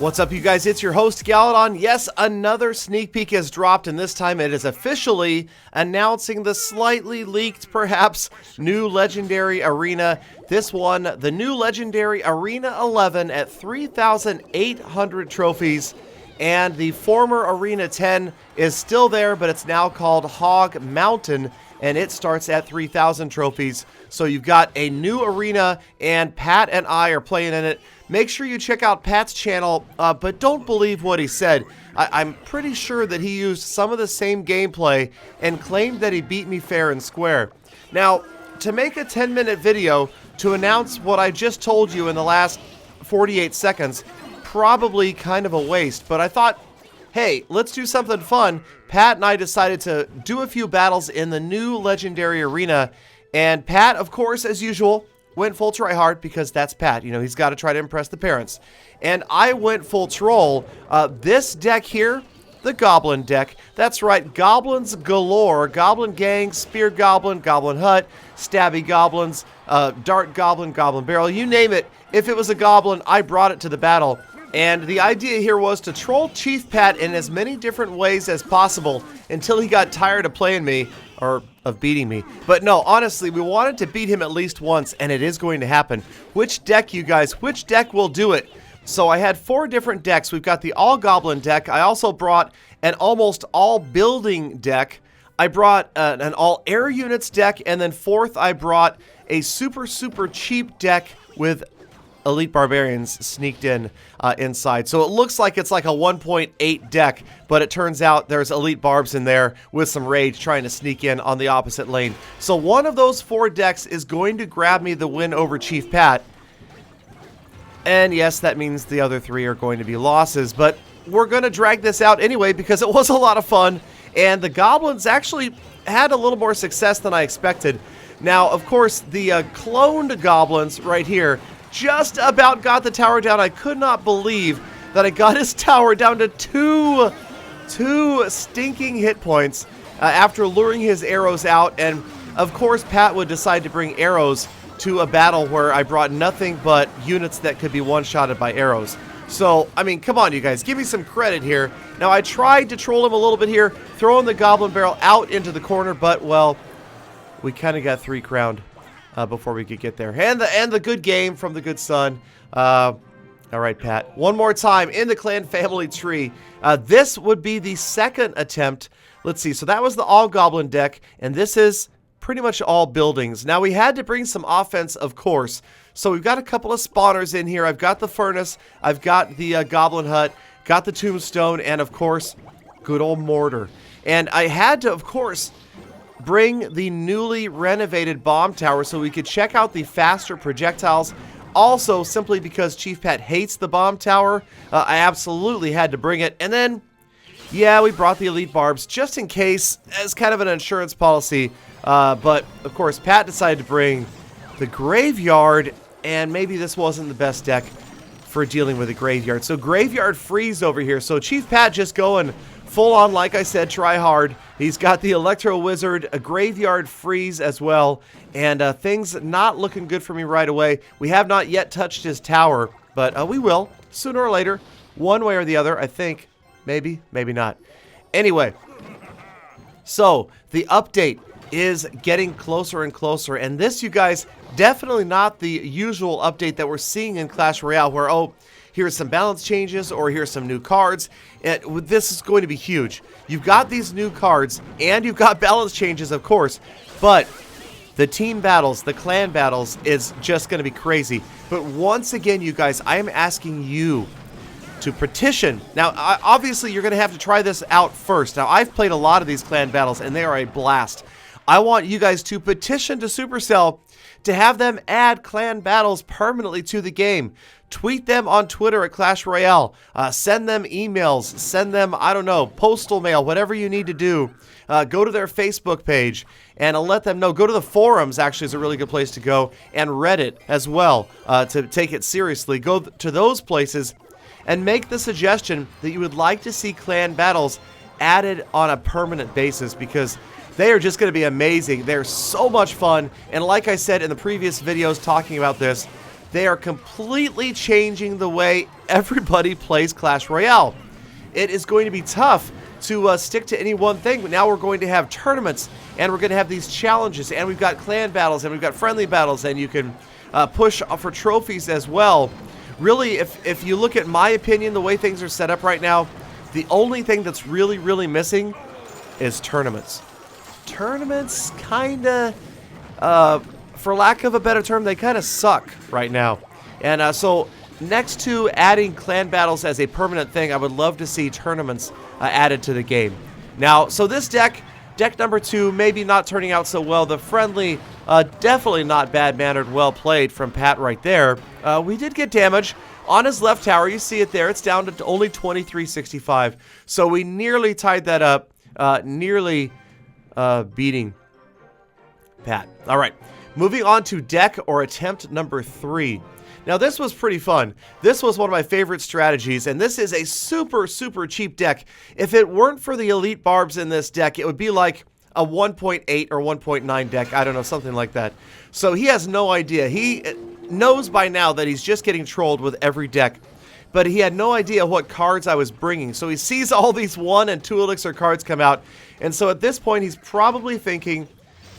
What's up, you guys? It's your host, Galadon. Yes, another sneak peek has dropped, and this time it is officially announcing the slightly leaked, perhaps, new Legendary Arena. This one, the new Legendary Arena 11 at 3,800 trophies, and the former Arena 10 is still there, but it's now called Hog Mountain, and it starts at 3,000 trophies. So you've got a new arena, and Pat and I are playing in it. Make sure you check out Pat's channel, but don't believe what he said. I'm pretty sure that he used some of the same gameplay and claimed that he beat me fair and square. Now, to make a 10-minute video to announce what I just told you in the last 48 seconds, probably kind of a waste, but I thought, hey, let's do something fun. Pat and I decided to do a few battles in the new Legendary Arena, and Pat, of course, as usual, went full try hard because that's Pat. You know, he's got to try to impress the parents. And I went full troll. This deck here, the Goblin deck. That's right, goblins galore. Goblin gang, spear goblin, goblin hut, stabby goblins, dart goblin, goblin barrel, you name it. If it was a goblin, I brought it to the battle. And the idea here was to troll Chief Pat in as many different ways as possible until he got tired of playing me, or of beating me. But no, honestly, we wanted to beat him at least once, and it is going to happen. Which deck, you guys? Which deck will do it? So I had 4 different decks. We've got the all-goblin deck. I also brought an almost all-building deck. I brought an all-air units deck, and then 4th, I brought a super cheap deck with elite barbarians sneaked in inside. So it looks like it's like a 1.8 deck, but it turns out there's elite barbs in there with some rage trying to sneak in on the opposite lane. So one of those 4 decks is going to grab me the win over Chief Pat. And yes, that means the other 3 are going to be losses, but we're going to drag this out anyway because it was a lot of fun, and the goblins actually had a little more success than I expected. Now, of course, the cloned goblins right here just about got the tower down. I could not believe that I got his tower down to two stinking hit points after luring his arrows out. And of course, Pat would decide to bring arrows to a battle where I brought nothing but units that could be one-shotted by arrows. So, I mean, come on, you guys, give me some credit here. Now, I tried to troll him a little bit here, throwing the goblin barrel out into the corner, but, well, we kind of got 3 crowned before we could get there. And the good game from the good son. All right, Pat. One more time in the clan family tree. This would be the 2nd attempt. Let's see. So that was the all-goblin deck, and this is pretty much all buildings. Now, we had to bring some offense, of course. So we've got a couple of spawners in here. I've got the furnace. I've got the goblin hut. Got the tombstone. And, of course, good old mortar. And I had to, of course, bring the newly renovated bomb tower so we could check out the faster projectiles. Also, simply because Chief Pat hates the bomb tower, I absolutely had to bring it. And then, yeah, we brought the elite barbs just in case as kind of an insurance policy. But, of course, Pat decided to bring the graveyard, and maybe this wasn't the best deck for dealing with a graveyard. So graveyard freeze over here. So Chief Pat just going full on, like I said, try hard. He's got the Electro Wizard, a Graveyard Freeze as well, and things not looking good for me right away. We have not yet touched his tower, but we will, sooner or later, one way or the other, I think. Maybe, maybe not. Anyway, so the update is getting closer and closer, and this, you guys, definitely not the usual update that we're seeing in Clash Royale, where, oh, here's some balance changes, or here's some new cards. This is going to be huge. You've got these new cards, and you've got balance changes, of course, but the team battles, the clan battles, is just going to be crazy. But once again, you guys, I am asking you to petition. Now, obviously, you're going to have to try this out first. Now, I've played a lot of these clan battles, and they are a blast. I want you guys to petition to Supercell to have them add clan battles permanently to the game. Tweet them on Twitter at Clash Royale. Send them emails. Send them, I don't know, postal mail, whatever you need to do. Go to their Facebook page and let them know. Go to the forums, actually, is a really good place to go. And Reddit as well, to take it seriously. Go to those places and make the suggestion that you would like to see clan battles added on a permanent basis, because they are just going to be amazing. They're so much fun. And like I said in the previous videos talking about this, They are completely changing the way everybody plays Clash Royale. It is going to be tough to stick to any one thing, but now we're going to have tournaments, and we're going to have these challenges, and we've got clan battles, and we've got friendly battles, and you can push for trophies as well. Really, if you look at my opinion, the way things are set up right now, the only thing that's really, really missing is tournaments. Tournaments kind of, for lack of a better term, they kind of suck right now. And so next to adding clan battles as a permanent thing, I would love to see tournaments added to the game. Now, so this deck number 2, maybe not turning out so well. The friendly, definitely not bad-mannered, well played from Pat right there. We did get damage on his left tower. You see it there. It's down to only 2365. So we nearly tied that up, nearly beating Pat. All right, moving on to deck or attempt number 3. Now, this was pretty fun. This was one of my favorite strategies, and this is a super, super cheap deck. If it weren't for the elite barbs in this deck, it would be like a 1.8 or 1.9 deck. I don't know, something like that. So he has no idea. He knows by now that he's just getting trolled with every deck, but he had no idea what cards I was bringing. So he sees all these 1 and 2 elixir cards come out, and so at this point, he's probably thinking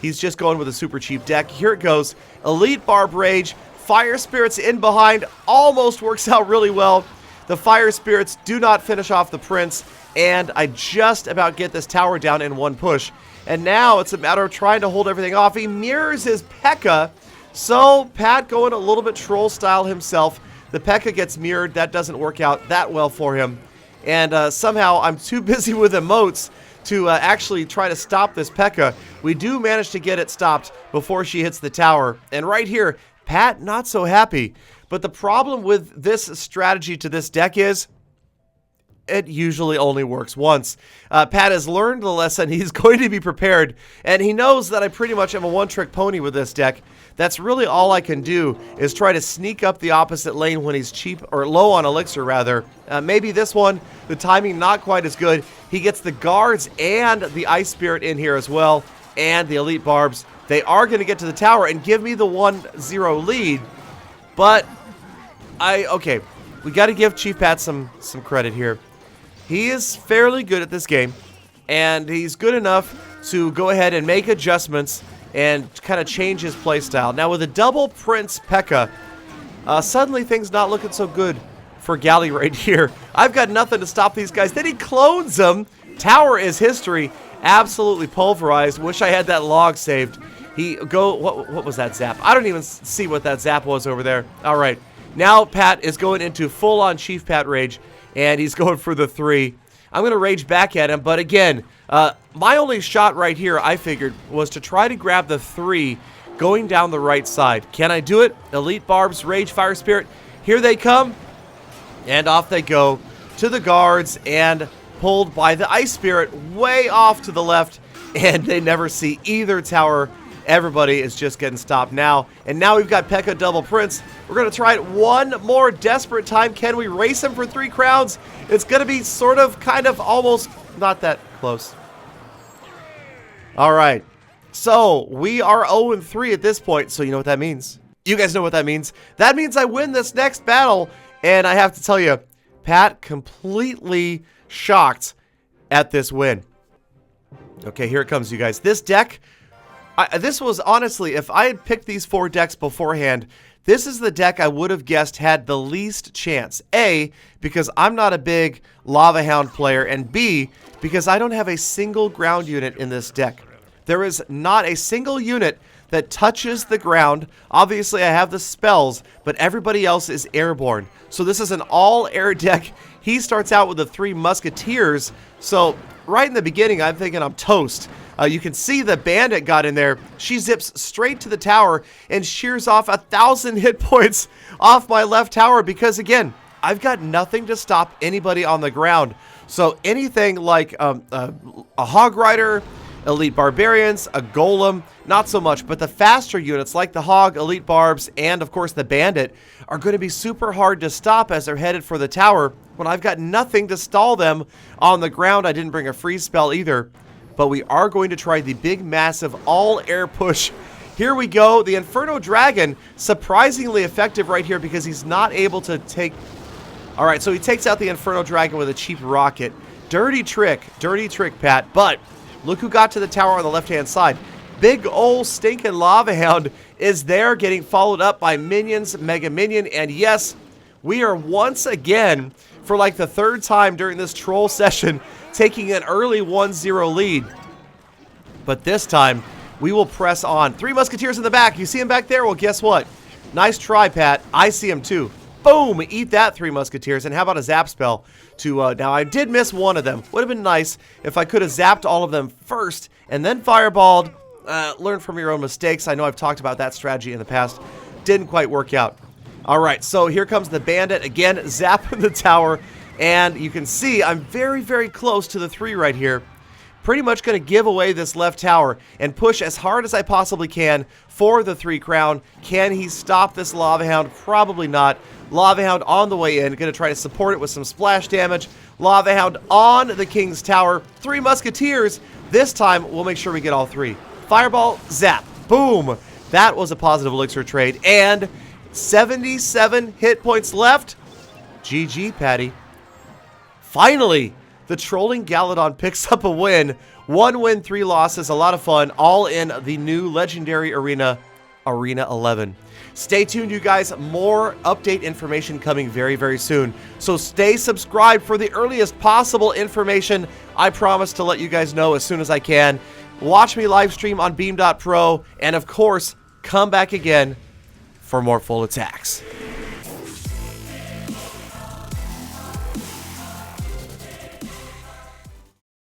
he's just going with a super cheap deck. Here it goes. Elite Barb Rage. Fire Spirits in behind, almost works out really well. The Fire Spirits do not finish off the Prince, and I just about get this tower down in one push. And now it's a matter of trying to hold everything off. He mirrors his P.E.K.K.A. So Pat going a little bit troll style himself. The P.E.K.K.A. gets mirrored. That doesn't work out that well for him. And somehow I'm too busy with emotes to actually try to stop this P.E.K.K.A. We do manage to get it stopped before she hits the tower. And right here, Pat not so happy. But the problem with this strategy to this deck is it usually only works once. Pat has learned the lesson. He's going to be prepared, and he knows that I pretty much am a one-trick pony with this deck. That's really all I can do, is try to sneak up the opposite lane when he's cheap, or low on elixir rather. Maybe this one, the timing not quite as good. He gets the guards and the ice spirit in here as well, and the elite barbs. They are going to get to the tower and give me the 1-0 lead, but okay, we got to give Chief Pat some credit here. He is fairly good at this game, and he's good enough to go ahead and make adjustments and kind of change his playstyle. Now, with a double Prince P.E.K.K.A., suddenly things not looking so good for Gally right here. I've got nothing to stop these guys. Then he clones them. Tower is history. Absolutely pulverized. Wish I had that log saved. What was that zap? I don't even see what that zap was over there. All right. Now Pat is going into full-on Chief Pat rage, and he's going for the 3. I'm going to rage back at him, but again, my only shot right here, I figured, was to try to grab the 3 going down the right side. Can I do it? Elite Barbs, Rage, Fire Spirit. Here they come, and off they go to the guards, and pulled by the Ice Spirit way off to the left, and they never see either tower. Everybody is just getting stopped now. And now we've got P.E.K.K.A. double Prince. We're going to try it one more desperate time. Can we race him for 3 crowns? It's going to be sort of, kind of, almost not that close. All right. So we are 0-3 at this point. So you know what that means. You guys know what that means. That means I win this next battle. And I have to tell you, Pat completely shocked at this win. Okay, here it comes, you guys. This deck... this was, honestly, if I had picked these 4 decks beforehand, this is the deck I would have guessed had the least chance. A, because I'm not a big Lava Hound player, and B, because I don't have a single ground unit in this deck. There is not a single unit that touches the ground. Obviously, I have the spells, but everybody else is airborne. So this is an all-air deck. He starts out with the 3 Musketeers, so right in the beginning, I'm thinking I'm toast. You can see the bandit got in there. She zips straight to the tower and shears off 1,000 hit points off my left tower because, again, I've got nothing to stop anybody on the ground. So anything like a Hog Rider, Elite Barbarians, a Golem, not so much. But the faster units like the Hog, Elite Barbs, and, of course, the Bandit are going to be super hard to stop as they're headed for the tower when I've got nothing to stall them on the ground. I didn't bring a freeze spell either. But we are going to try the big, massive, all-air push Here we go. The Inferno Dragon, surprisingly effective right here because he's not able to take... All right, so he takes out the Inferno Dragon with a cheap rocket. Dirty trick, Pat. But look who got to the tower on the left-hand side. Big ol' stinking Lava Hound is there, getting followed up by minions, Mega Minion. And yes, we are once again, for like the third time during this troll session, taking an early 1-0 lead. But this time, we will press on. 3 Musketeers in the back. You see him back there? Well, guess what? Nice try, Pat. I see him too. Boom! Eat that, 3 Musketeers. And how about a zap spell to, now I did miss one of them. Would have been nice if I could have zapped all of them first and then fireballed. Learn from your own mistakes. I know I've talked about that strategy in the past. Didn't quite work out. All right, so here comes the bandit. Again, zapping the tower. And you can see I'm very, very close to the 3 right here. Pretty much going to give away this left tower and push as hard as I possibly can for the 3 crown. Can he stop this Lava Hound? Probably not. Lava Hound on the way in. Going to try to support it with some splash damage. Lava Hound on the King's Tower. 3 Musketeers. This time, we'll make sure we get all 3. Fireball, zap, boom. That was a positive elixir trade. And 77 hit points left. GG, Patty. Finally, the trolling Galadon picks up a win. 1 win, 3 losses. A lot of fun. All in the new legendary arena, Arena 11. Stay tuned, you guys. More update information coming very, very soon. So stay subscribed for the earliest possible information. I promise to let you guys know as soon as I can. Watch me live stream on beam.pro. And of course, come back again for more full attacks.